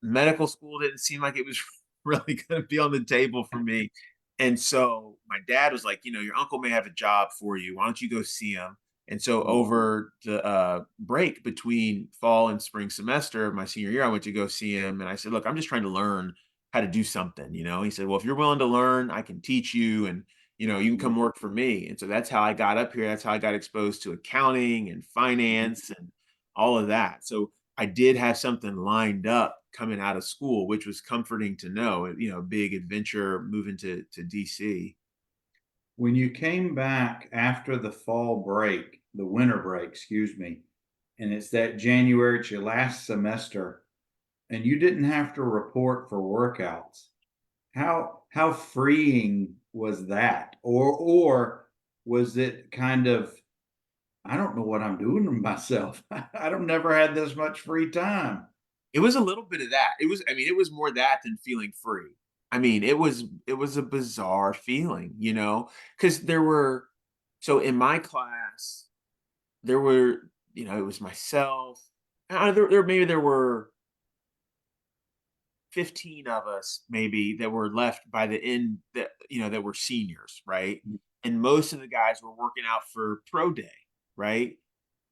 medical school didn't seem like it was really going to be on the table for me. And so my dad was like, your uncle may have a job for you. Why don't you go see him? And so over the break between fall and spring semester of my senior year, I went to go see him. And I said, look, I'm just trying to learn how to do something. He said, well, if you're willing to learn, I can teach you. And You can come work for me. And so that's how I got up here. That's how I got exposed to accounting and finance and all of that. So I did have something lined up coming out of school, which was comforting to know, big adventure moving to DC. When you came back after the fall break, the winter break, excuse me, and it's that January, it's your last semester, and you didn't have to report for workouts. How freeing was that? Or was it kind of, I don't know what I'm doing with myself. I don't never had this much free time. It was a little bit of that. It was more that than feeling free. It was a bizarre feeling, because so in my class, there were, it was myself. There were 15 of us maybe that were left by the end that were seniors, right? And most of the guys were working out for pro day, right?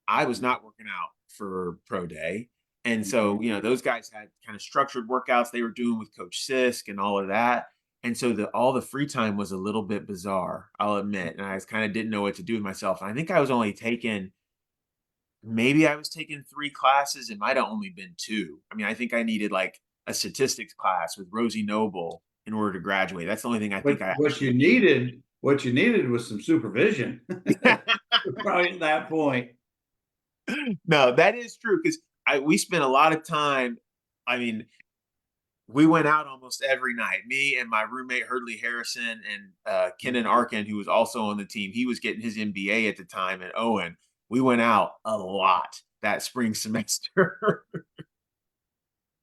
I was not working out for pro day. And so, those guys had kind of structured workouts they were doing with Coach Sisk and all of that. And so all the free time was a little bit bizarre, I'll admit. And I kind of didn't know what to do with myself. And I think I was taking 3 classes. It might have only been 2. I think I needed like a statistics class with Rosie Noble in order to graduate. That's the only thing I think But I what you actually needed, what you needed was some supervision. needed. Probably at that point. No, that is true because we spent a lot of time. I mean, we went out almost every night. Me and my roommate Hurdley Harrison and Kenan Arkin, who was also on the team. He was getting his MBA at the time, and Owen. We went out a lot that spring semester.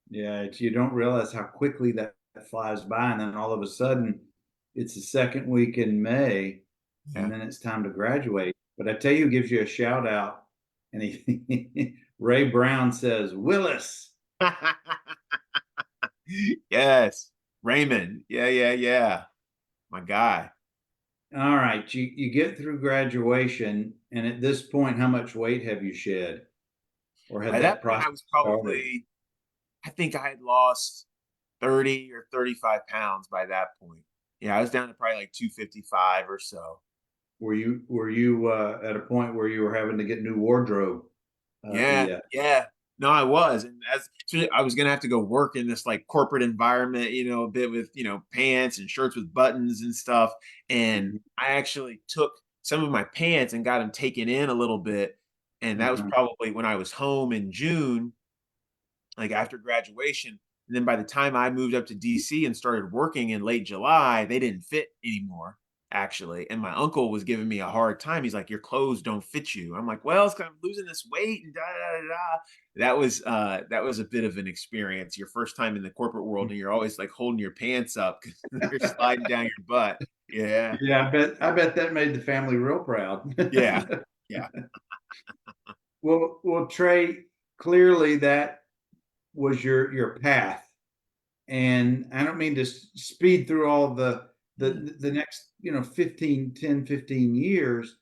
Yeah, you don't realize how quickly that flies by, and then all of a sudden, it's the second week in May, and Yeah. then it's time to graduate. But I tell you, who gives you a shout out, and Ray Brown says, Willis. Yes, Raymond. Yeah, yeah, yeah. My guy. All right, you get through graduation, and at this point, how much weight have you shed, or had By that that point, process I was started? probably. I think I had lost 30 or 35 pounds by that point. Yeah, I was down to probably like 255 or so. Were you at a point where you were having to get new wardrobe Yeah, yet? yeah. No, I was. And I was gonna have to go work in this like corporate environment, a bit with, pants and shirts with buttons and stuff. And Mhm. I actually took some of my pants and got them taken in a little bit. And that was Uh-huh. probably when I was home in June, like after graduation. And then by the time I moved up to DC and started working in late July, they didn't fit anymore, actually. And my uncle was giving me a hard time. He's like, "Your clothes don't fit you." I'm like, "Well, it's 'cause I'm losing this weight and da da da da." That was a bit of an experience. Your first time in the corporate world, and you're always like holding your pants up because they're sliding down your butt. Yeah. Yeah, I bet that made the family real proud. Yeah. Yeah. Well, Trey, clearly that was your path. And I don't mean to speed through all Mhm. the next, 15 years,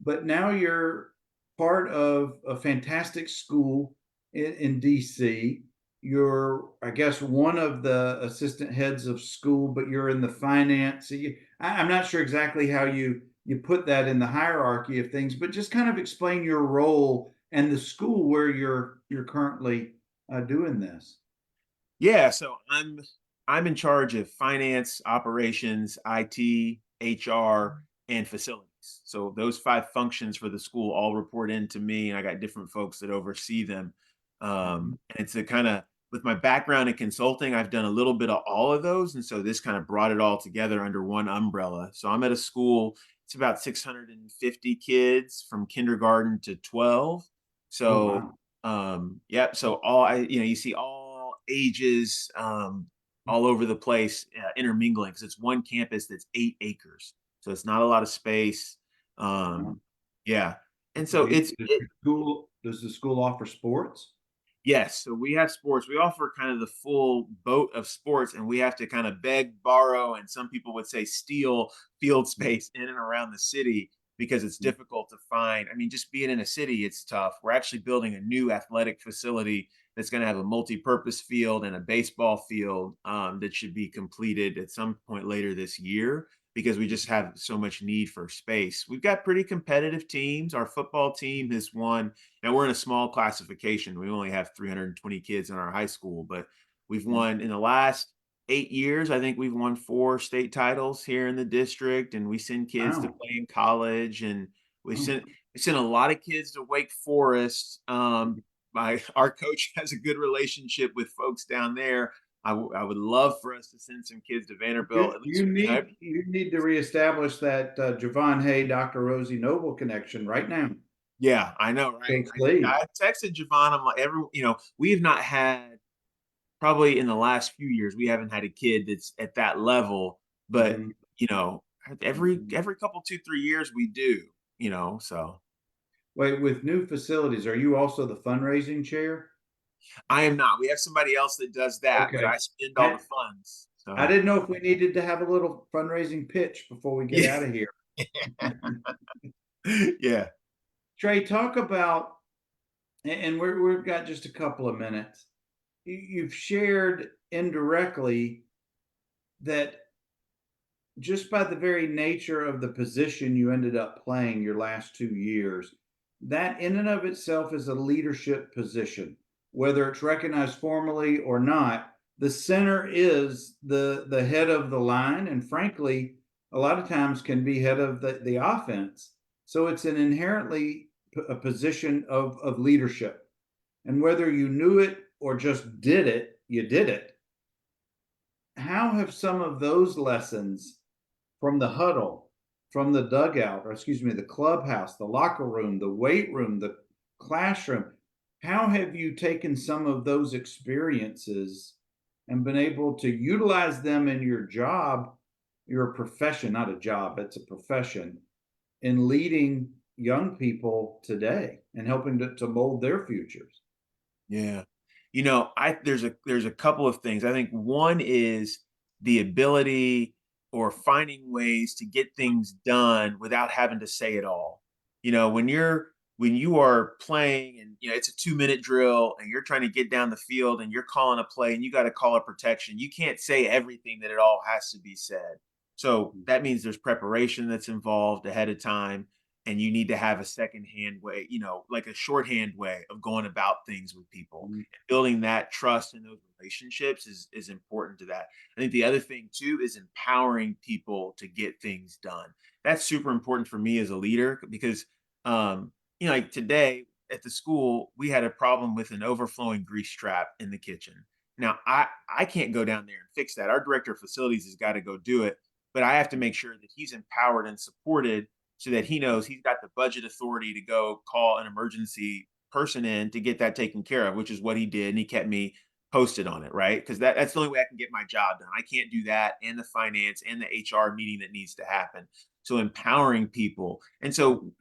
but now you're part of a fantastic school in DC. You're, I guess, one of the assistant heads of school, but you're in the finance. I'm not sure exactly how you put that in the hierarchy of things, but just kind of explain your role and the school where you're currently doing this. Yeah, so I'm in charge of finance, operations, IT, HR, and facilities. So those 5 functions for the school all report into me, and I got different folks that oversee them. And it's a kind of with my background in consulting, I've done a little bit of all of those, and so this kind of brought it all together under one umbrella. So I'm at a school; it's about 650 kids from kindergarten to 12. Oh So wow. yep. So you see all ages, all over the place, intermingling because it's one campus that's 8 acres. So it's not a lot of space. Uh-huh. Um, yeah. And so Do, does the school offer sports? yes. So we have sports. We offer kind of the full boat of sports, and we have to kind of beg, borrow, and some people would say steal field space in and around the city because it's difficult to find. Just being in a city, it's tough. We're actually building a new athletic facility that's going to have a multi-purpose field and a baseball field that should be completed at some point later this year because we just have so much need for space. We've got pretty competitive teams. Our football team has won. Now we're in a small classification. We only have 320 kids in our high school, but we've Mhm. won in the last 8 years. I think we've won 4 state titles here in the district, and we send kids to Wow. play in college, and we Oh, sent we sent a lot of kids to Wake Forest. My our coach has a good relationship with folks down there. I would love for us to send some kids to Vanderbilt. At least, you need to reestablish that Javon Hay, Dr. Rosie Noble connection right now. yeah, I know, right? Coach Lee. I texted Javon. I'm like, we have not had probably in the last few years, we haven't had a kid that's at that level, but Mhm. you know, every couple 2, 3 years we do, so Wait, with new facilities, are you also the fundraising chair? I am not. We have somebody else that does that, but Okay. I spend all the I funds. I So didn't know if we needed to have a little fundraising pitch before we get yeah. out of here. Yeah. Trey, talk about, and we've got just a couple of minutes. You've shared indirectly that just by the very nature of the position you ended up playing your last 2 years, that in and of itself is a leadership position, whether it's recognized formally or not. The center is the head of the line, and frankly, a lot of times can be head of the offense. So it's an inherently a position of leadership. And whether you knew it or just did it, you did it. How have some of those lessons from the huddle, from the dugout, or excuse me, the clubhouse, the locker room, the weight room, the classroom. How have you taken some of those experiences and been able to utilize them in your job, your profession, not a job, it's a profession, in leading young people today and helping to mold their futures? Yeah. I there's a couple of things. I think one is the ability or finding ways to get things done without having to say it all. When you are playing and it's a 2-minute drill and you're trying to get down the field and you're calling a play and you got to call a protection, you can't say everything that it all has to be said. So that means there's preparation that's involved ahead of time, and you need to have a secondhand way, like a shorthand way of going about things with people. Mhm. Building that trust in those relationships is important to that. I think the other thing too is empowering people to get things done. That's super important for me as a leader because like today at the school, we had a problem with an overflowing grease trap in the kitchen. Now I can't go down there and fix that. Our director of facilities has got to go do it, but I have to make sure that he's empowered and supported so that he knows he's got the budget authority to go call an emergency person in to get that taken care of, which is what he did. And he kept me posted on it, right? Because that's the only way I can get my job done. I can't do that and the finance and the HR meeting that needs to happen. So empowering people. And so,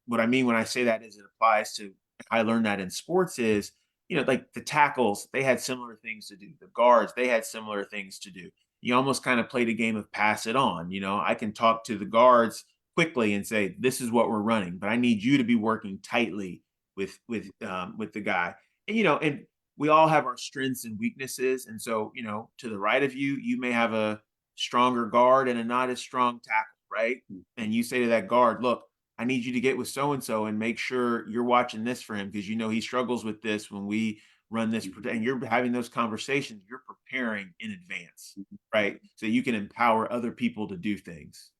what I mean when I say that is it applies to, I learned that in sports is, like the tackles, they had similar things to do. The guards, they had similar things to do. You almost kind of played a game of pass it on. I can talk to the guards quickly and say, "This is what we're running," but I need you to be working tightly with the guy. And we all have our strengths and weaknesses. And so, to the right of you, you may have a stronger guard and a not as strong tackle, right? And you say to that guard, "Look, I need you to get with so and so and make sure you're watching this for him because he struggles with this when we run this." And you're having those conversations, you're preparing in advance, right? So you can empower other people to do things.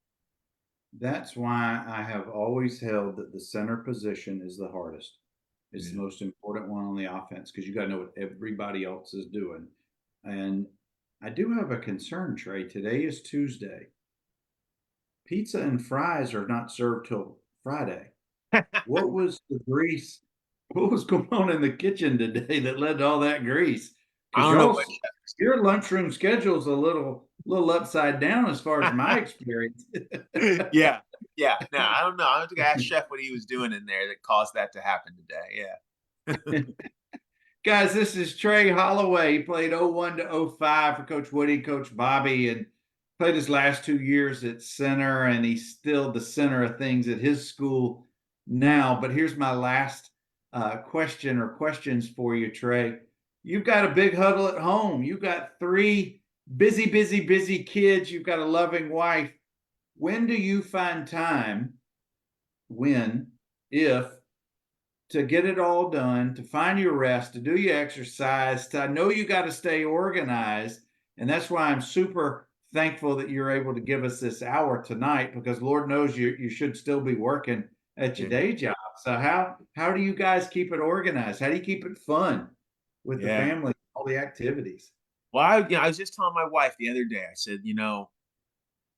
That's why I have always held that the center position is the hardest. It's the Yeah. most important one on the offense because you got to know what everybody else is doing. And I do have a concern, Trey. Today is Tuesday. Pizza and fries are not served till Friday. What was the grease? What was going on in the kitchen today that led to all that grease? I Because don't know what. your lunchroom schedule is a little upside down as far as my experience. Yeah, yeah. No, I don't know. I have to ask Chef what he was doing in there that caused that to happen today. Yeah. Guys, this is Trey Holloway. He played '01 to '05 for Coach Woody, Coach Bobby, and played his last 2 years at center, and he's still the center of things at his school now. But here's my last question or questions for you, Trey. You've got a big huddle at home. You've got three busy, busy, busy kids. You've got a loving wife. When do you find time, when, if, to get it all done, to find your rest, to do your exercise, to I know you got to stay organized. And that's why I'm super thankful that you're able to give us this hour tonight, because Lord knows you should still be working at your Yeah. day job. So how do you guys keep it organized? How do you keep it fun with the Yeah. family, all the activities? Well, I was just telling my wife the other day, I said,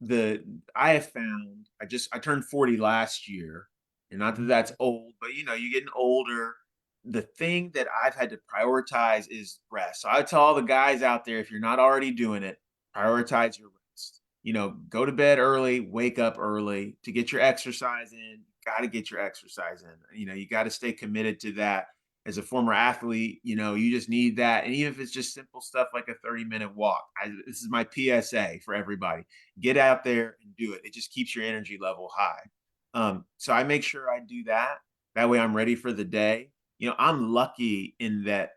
the I have found I turned 40 last year, and not that that's old, but you're getting older. The thing that I've had to prioritize is rest. So I tell all the guys out there, if you're not already doing it, prioritize your rest. Go to bed early, wake up early to get your exercise in. Got to get your exercise in. You got to stay committed to that. As a former athlete, you just need that. And even if it's just simple stuff like a 30-minute walk, this is my PSA for everybody: get out there and do it. It just keeps your energy level high. So I make sure I do that. That way I'm ready for the day. I'm lucky in that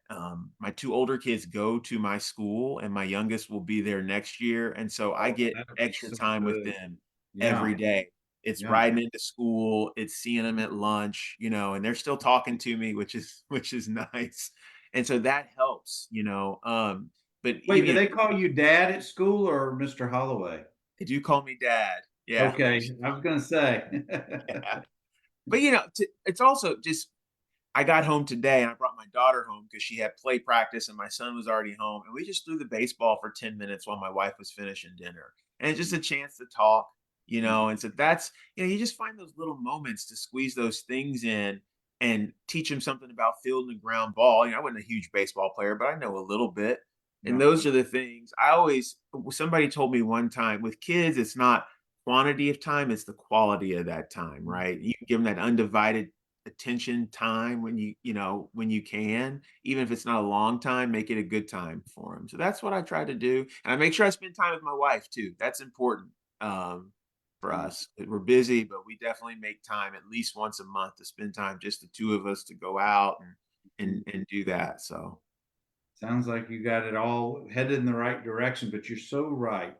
my two older kids go to my school, and my youngest will be there next year. And so I Oh, get that'll be extra so time with good. them Yeah, every day. It's yeah. riding into school, it's seeing them at lunch, and they're still talking to me, which is nice. And so that helps. But Wait, do even they call you dad at school or Mr. Holloway? they do call me dad. Yeah. Okay, I was gonna say. Yeah. But it's also just I got home today and I brought my daughter home because she had play practice and my son was already home, and we just threw the baseball for 10 minutes while my wife was finishing dinner. And it's just a chance to talk. And so that's, you just find those little moments to squeeze those things in and teach them something about field and ground ball. I wasn't a huge baseball player, but I know a little bit. And Yeah. those are the things somebody told me one time, with kids, it's not quantity of time, it's the quality of that time, right? You give them that undivided attention time when you can, even if it's not a long time, make it a good time for them. So that's what I try to do, and I make sure I spend time with my wife too. That's important for Yeah. us. We're busy, but we definitely make time at least once a month to spend time, just the two of us, to go out and do that. So Sounds like you got it all headed in the right direction, but you're so right.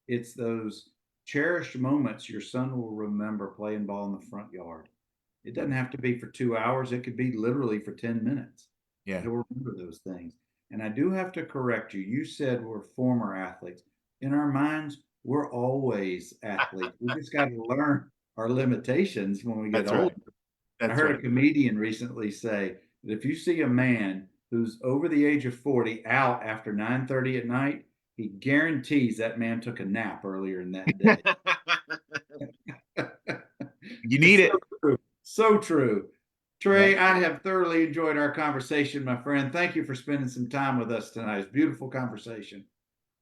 It's those cherished moments your son will remember playing ball in the front yard. It doesn't have to be for 2 hours, it could be literally for 10 minutes. yeah. He'll remember those things. And I do have to correct you. You said we're former athletes. In our minds, we're always athletes. We just got to learn our limitations when we get That's older. right. I That's heard a right. comedian recently say that if you see a man who's over the age of 40 out after 9:30 at night, he guarantees that man took a nap earlier in that day. You It's need so it. true. So true. Yeah. Trey, I have thoroughly enjoyed our conversation, my friend. Thank you for spending some time with us tonight. It's a beautiful conversation.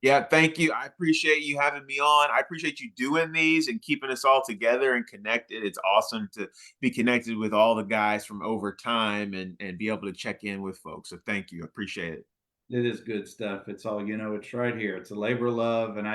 Yeah, thank you. I appreciate you having me on. I appreciate you doing these and keeping us all together and connected. It's awesome to be connected with all the guys from over time and be able to check in with folks. So thank you. I appreciate it. It is good stuff. It's all, it's right here. It's a labor of love. And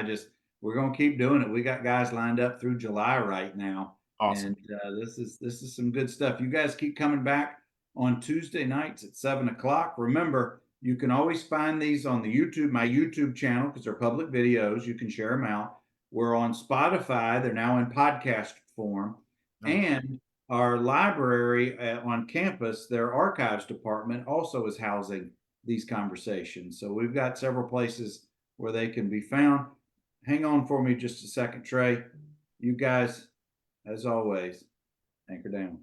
we're going to keep doing it. We got guys lined up through July right now. Awesome. And this is some good stuff. You guys keep coming back on Tuesday nights at 7 o'clock. Remember, you can always find these on my YouTube channel, because they're public videos. You can share them out. We're on Spotify. They're now in podcast form. Nice. And our library on campus, their archives department also is housing these conversations. So we've got several places where they can be found. Hang on for me just a second, Trey. You guys, as always, anchor down.